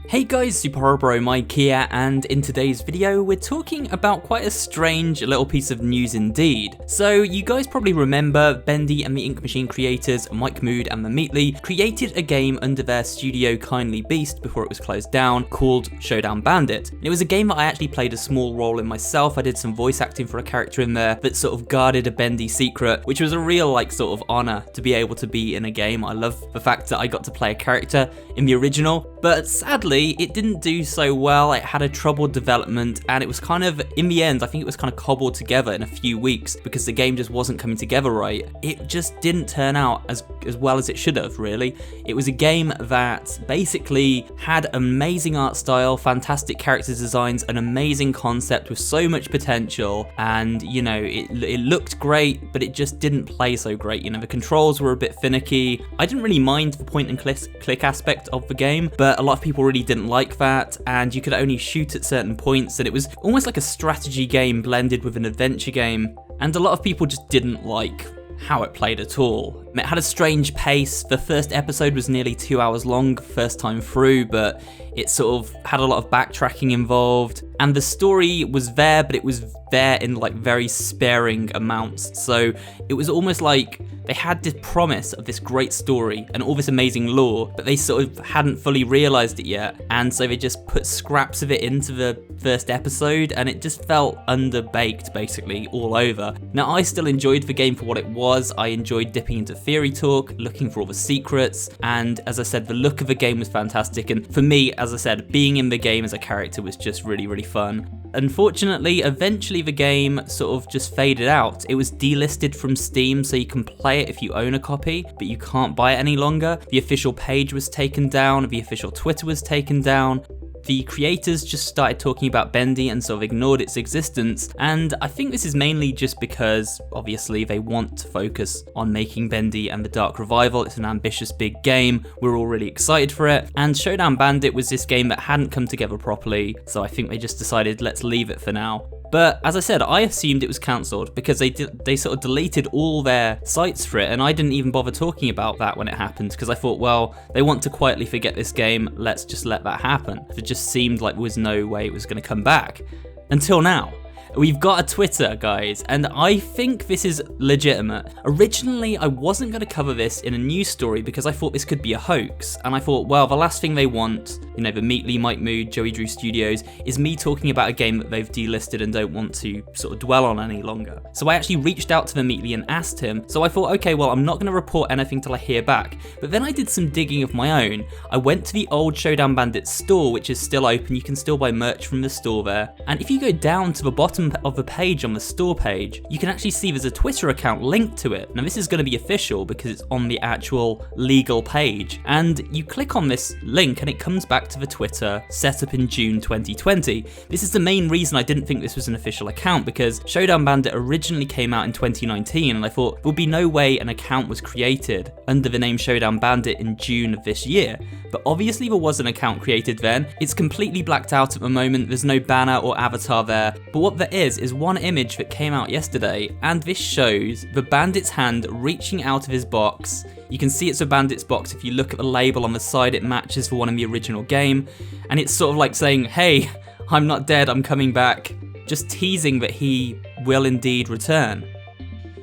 Hey guys, SuperHorrorBro Mike here, and in today's video we're talking about quite a strange little piece of news indeed. So you guys probably remember Bendy and the Ink Machine creators, Mike Mood and the Meatly, created a game under their studio Kindly Beast before it was closed down called Showdown Bandit. It was a game that I actually played a small role in myself. I did some voice acting for a character in there that sort of guarded a Bendy secret, which was a real sort of honor to be able to be in a game. I love the fact that I got to play a character in the original, but sadly it didn't do so well. It had a troubled development, and it was kind of, in the end, I think it was kind of cobbled together in a few weeks because the game just wasn't coming together right. It just didn't turn out as well as it should have, really. It was a game that basically had amazing art style, fantastic character designs, an amazing concept with so much potential, and it looked great, but it just didn't play so great. The controls were a bit finicky. I didn't really mind the point and click aspect of the game, but a lot of people really didn't like that, and you could only shoot at certain points, and it was almost like a strategy game blended with an adventure game, and a lot of people just didn't like how it played at all. It had a strange pace. The first episode was nearly 2 hours long first time through, but it sort of had a lot of backtracking involved, and the story was there, but it was there in very sparing amounts. So it was almost like they had this promise of this great story and all this amazing lore, but they sort of hadn't fully realized it yet, and so they just put scraps of it into the first episode, and it just felt underbaked basically all over. Now, I still enjoyed the game for what it was. I enjoyed dipping into theory talk, looking for all the secrets, and as I said, the look of the game was fantastic, and for me, as I said, being in the game as a character was just really, really fun. Unfortunately, eventually the game sort of just faded out. It was delisted from Steam, so you can play it if you own a copy, but you can't buy it any longer. The official page was taken down, the official Twitter was taken down. The creators just started talking about Bendy and sort of ignored its existence, and I think this is mainly just because, obviously, they want to focus on making Bendy and the Dark Revival. It's an ambitious big game, we're all really excited for it, and Showdown Bandit was this game that hadn't come together properly, so I think they just decided, let's leave it for now. But as I said, I assumed it was cancelled because they sort of deleted all their sites for it, and I didn't even bother talking about that when it happened because I thought, well, they want to quietly forget this game, let's just let that happen. It just seemed like there was no way it was going to come back. Until now. We've got a Twitter, guys, and I think this is legitimate. Originally, I wasn't going to cover this in a news story because I thought this could be a hoax, and I thought, well, the last thing they want, the Meatly, Mike Mood, Joey Drew Studios, is me talking about a game that they've delisted and don't want to sort of dwell on any longer. So I actually reached out to the Meatly and asked him, so I thought, okay, well, I'm not going to report anything till I hear back. But then I did some digging of my own. I went to the old Showdown Bandit store, which is still open. You can still buy merch from the store there. And if you go down to the bottom of the page on the store page, you can actually see there's a Twitter account linked to it. Now, this is going to be official because it's on the actual legal page, and you click on this link and it comes back to the Twitter set up in June 2020. This is the main reason I didn't think this was an official account, because Showdown Bandit originally came out in 2019, and I thought there would be no way an account was created under the name Showdown Bandit in June of this year. But obviously there was an account created then. It's completely blacked out at the moment, there's no banner or avatar there, but what there is one image that came out yesterday, and this shows the bandit's hand reaching out of his box. You can see it's a bandit's box. If you look at the label on the side, it matches the one in the original game, and it's sort of like saying, hey, I'm not dead, I'm coming back, just teasing that he will indeed return.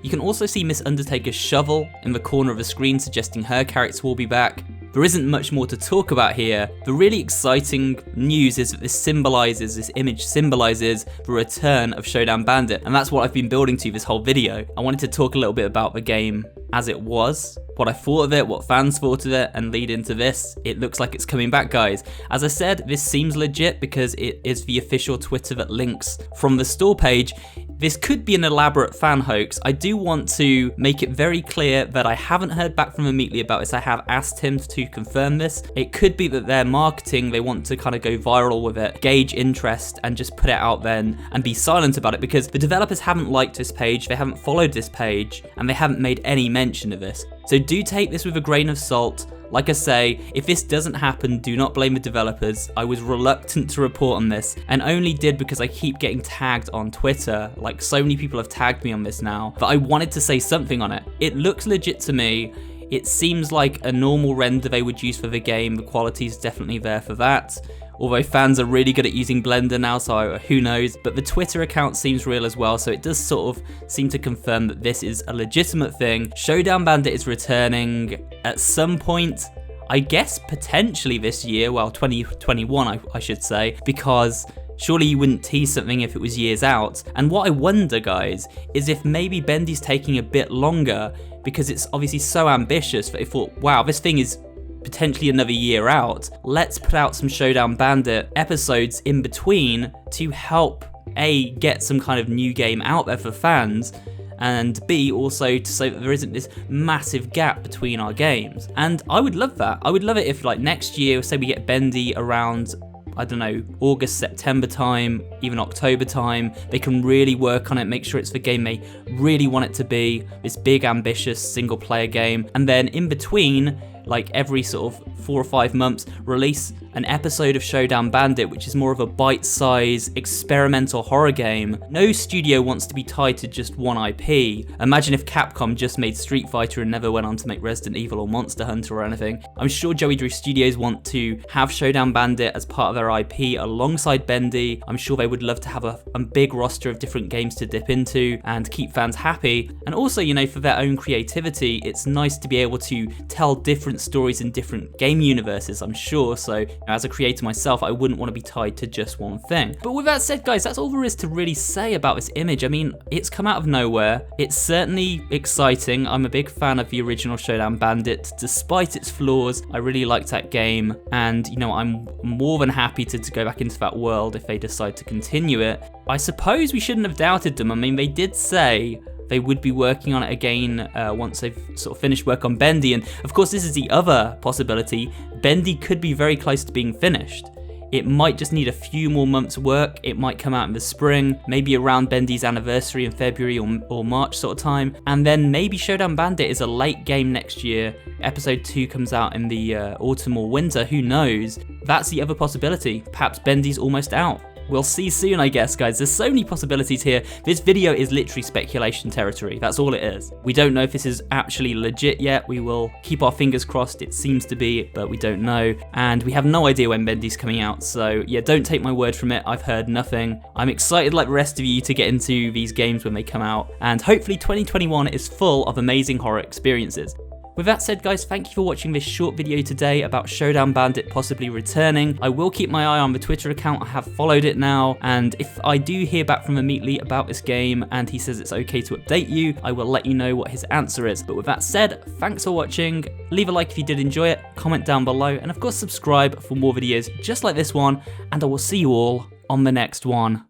You can also see Miss Undertaker's shovel in the corner of the screen, suggesting her character will be back. There isn't much more to talk about here. The really exciting news is that this image symbolizes the return of Showdown Bandit, and that's what I've been building to this whole video. I wanted to talk a little bit about the game as it was, what I thought of it, what fans thought of it, and lead into this. It looks like it's coming back, guys. As I said, this seems legit because it is the official Twitter that links from the store page. This could be an elaborate fan hoax. I do want to make it very clear that I haven't heard back from Meatly about this. I have asked him to confirm this. It could be that their marketing, they want to kind of go viral with it, gauge interest, and just put it out then and be silent about it, because the developers haven't liked this page, they haven't followed this page, and they haven't made any mention of this. So do take this with a grain of salt. Like I say, if this doesn't happen, do not blame the developers. I was reluctant to report on this, and only did because I keep getting tagged on Twitter. Like, so many people have tagged me on this now, but I wanted to say something on it. It looks legit to me. It seems like a normal render they would use for the game. The quality's definitely there for that. Although fans are really good at using Blender now, so who knows. But the Twitter account seems real as well, so it does sort of seem to confirm that this is a legitimate thing. Showdown Bandit is returning at some point, I guess potentially this year, well 2021 I should say, because surely you wouldn't tease something if it was years out. And what I wonder, guys, is if maybe Bendy's taking a bit longer because it's obviously so ambitious that they thought, wow, this thing is potentially another year out. Let's put out some Showdown Bandit episodes in between to help A, get some kind of new game out there for fans, and B, also to so that there isn't this massive gap between our games. And I would love that. I would love it if like next year, say we get Bendy around, I don't know, August, September time, even October time, they can really work on it, make sure it's the game they really want it to be, this big ambitious single player game, and then in between, like every sort of 4 or 5 months, release an episode of Showdown Bandit, which is more of a bite-sized experimental horror game. No studio wants to be tied to just one IP. Imagine if Capcom just made Street Fighter and never went on to make Resident Evil or Monster Hunter or anything. I'm sure Joey Drew Studios want to have Showdown Bandit as part of their IP alongside Bendy. I'm sure they would love to have a big roster of different games to dip into and keep fans happy. And also, you know, for their own creativity, it's nice to be able to tell different stories in different game universes, I'm sure. So as a creator myself, I wouldn't want to be tied to just one thing. But with that said, guys, that's all there is to really say about this image. I mean, it's come out of nowhere. It's certainly exciting. I'm a big fan of the original Showdown Bandit. Despite its flaws, I really liked that game. And, you know, I'm more than happy to go back into that world if they decide to continue it. I suppose we shouldn't have doubted them. I mean, they did say they would be working on it again once they've sort of finished work on Bendy. And of course, this is the other possibility. Bendy could be very close to being finished. It might just need a few more months work. It might come out in the spring, maybe around Bendy's anniversary in February or March sort of time. And then maybe Showdown Bandit is a late game next year. Episode 2 comes out in the autumn or winter, who knows? That's the other possibility. Perhaps Bendy's almost out. We'll see soon, I guess, guys. There's so many possibilities here. This video is literally speculation territory. That's all it is. We don't know if this is actually legit yet. We will keep our fingers crossed. It seems to be, but we don't know. And we have no idea when Bendy's coming out. So yeah, don't take my word from it. I've heard nothing. I'm excited like the rest of you to get into these games when they come out. And hopefully 2021 is full of amazing horror experiences. With that said, guys, thank you for watching this short video today about Showdown Bandit possibly returning. I will keep my eye on the Twitter account. I have followed it now, and if I do hear back from Amitli about this game and he says it's okay to update you, I will let you know what his answer is. But with that said, thanks for watching. Leave a like if you did enjoy it, comment down below, and of course subscribe for more videos just like this one, and I will see you all on the next one.